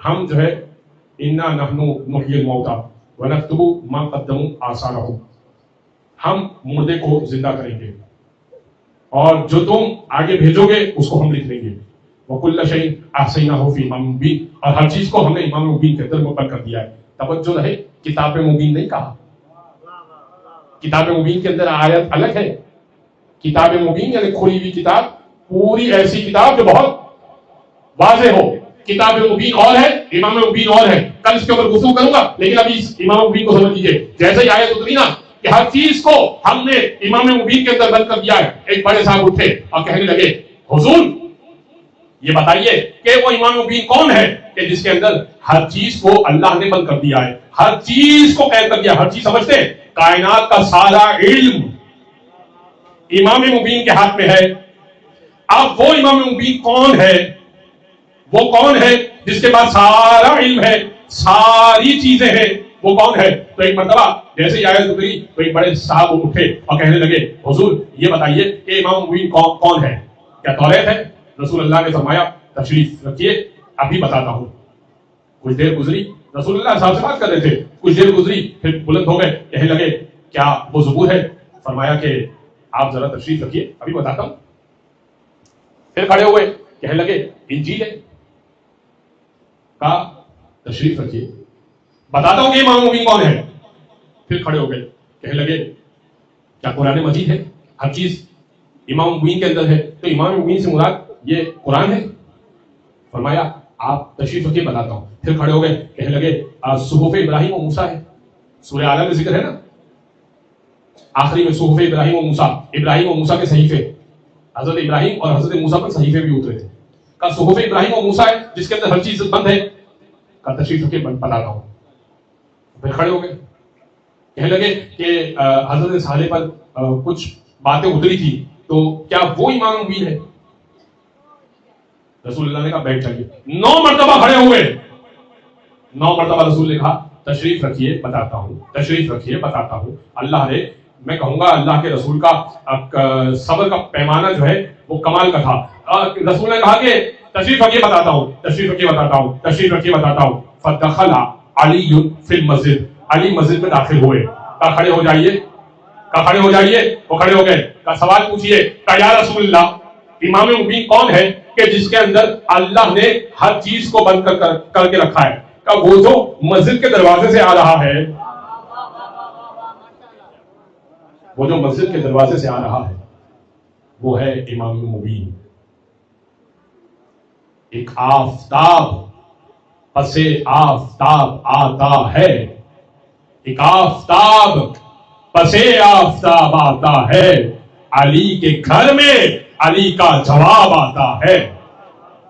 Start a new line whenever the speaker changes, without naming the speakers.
ہم جو ہے انا نحن نحیی الموتى ونکتب ما قدموا آثارهم، ہم مردے کو زندہ کریں گے اور جو تم آگے بھیجو گے اس کو ہم لکھ لیں گے. وَكُلَّ شَيْءٍ أَحْصَيْنَاهُ فِي إِمَامٍ مُبِينٍ، اور ہر چیز کو ہم نے امام مبین کے اندر مقرر کر دیا ہے. توجہ رہے، کتاب مبین نہیں کہا. کتاب مبین کے اندر آیت الگ ہے. کتاب مبین یعنی کھلی ہوئی کتاب، پوری ایسی کتاب جو بہت واضح ہو. کتاب مبین اور ہے، امام مبین اور ہے. کل اس کے اوپر گفتگو کروں گا، لیکن ابھی اس امام مبین کو سمجھ لیجیے. جیسے ہی آیت اتری نا کہ ہر چیز کو ہم نے امام مبین کے اندر بند کر دیا ہے، ایک بڑے صاحب اٹھے اور کہنے لگے حضور یہ بتائیے کہ وہ امام مبین کون ہے کہ جس کے اندر ہر چیز کو اللہ نے بند کر دیا ہے، ہر چیز کو قید کر دیا. ہر چیز سمجھتے ہیں، کائنات کا سارا علم امام مبین کے ہاتھ میں ہے. اب وہ امام مبین کون ہے؟ وہ کون ہے جس کے پاس سارا علم ہے، ساری چیزیں ہیں؟ وہ کون ہے؟ تو ایک مرتبہ جیسے ہی آیت اتری تو ایک بڑے صاحب اٹھے اور کہنے لگے حضور یہ بتائیے کہ امام مبین کون ہے؟ کیا توریت ہے؟ رسول اللہ نے فرمایا تشریف رکھیے ابھی بتاتا ہوں. کچھ دیر گزری، رسول اللہ صاحب سے بات کر رہے تھے، کچھ دیر گزری پھر بلند ہو گئے، کہنے لگے کیا وہ زبور ہے؟ فرمایا کہ آپ ذرا تشریف رکھیے ابھی بتاتا ہوں. پھر کھڑے ہوئے، کہنے لگے انجیل ہے. کہا تشریف رکھیے بتاتا ہوں کہ امام مبین کون ہے. پھر کھڑے ہو گئے، کہنے لگے کیا قرآن مجید ہے؟ ہر چیز امام مبین کے اندر ہے، تو امام مبین سے مراد یہ قرآن ہے؟ فرمایا آپ تشریف رکھیے بتاتا ہوں. پھر کھڑے ہو گئے، کہنے لگے صحف ابراہیم و موسیٰ ہے. سورہ اعلیٰ میں ذکر ہے نا، آخری میں صحف ابراہیم و موسیٰ، ابراہیم و موسیٰ کے صحیفے، حضرت ابراہیم اور حضرت موسیٰ پر صحیفے بھی اترے تھے. کہا صحف ابراہیم و موسیٰ ہے جس کے اندر ہر چیز بند ہے. کہا تشریف رکھیے بتاتا ہوں. پھر کھڑے ہو گئے، کہنے لگے کہ حضرت صالح پر کچھ باتیں اتری تھی، تو کیا وہ امام مبین ہے؟ رسول اللہ نے کہا بیٹھ جائیے. 9 مرتبہ کھڑے ہوئے، 9 مرتبہ رسول نے کہا تشریف رکھیے بتاتا ہوں، تشریف رکھیے بتاتا ہوں. اللہ نے، میں کہوں گا اللہ کے رسول کا صبر کا پیمانہ جو ہے وہ کمال کا تھا. رسول نے کہا کہ تشریف رکھیے بتاتا ہوں، تشریف رکھیے بتاتا ہوں، تشریف رکھیے بتاتا ہوں. فدخل علی فی المسجد، علی مسجد میں داخل ہوئے. کہا کھڑے ہو جائیے، کہا کھڑے ہو جائیے. وہ کھڑے ہو گئے. کہا سوال پوچھیے. کہا یا رسول اللہ امام مبین کون ہے کہ جس کے اندر اللہ نے ہر چیز کو بند کر کے رکھا ہے؟ کہ وہ جو مسجد کے دروازے سے آ رہا ہے، وہ جو مسجد کے دروازے سے آ رہا ہے وہ ہے امام مبین. ایک آفتاب پسے آفتاب آتا ہے، ایک آفتاب پسے آفتاب آتا ہے. علی کے گھر میں علی کا جواب آتا ہے.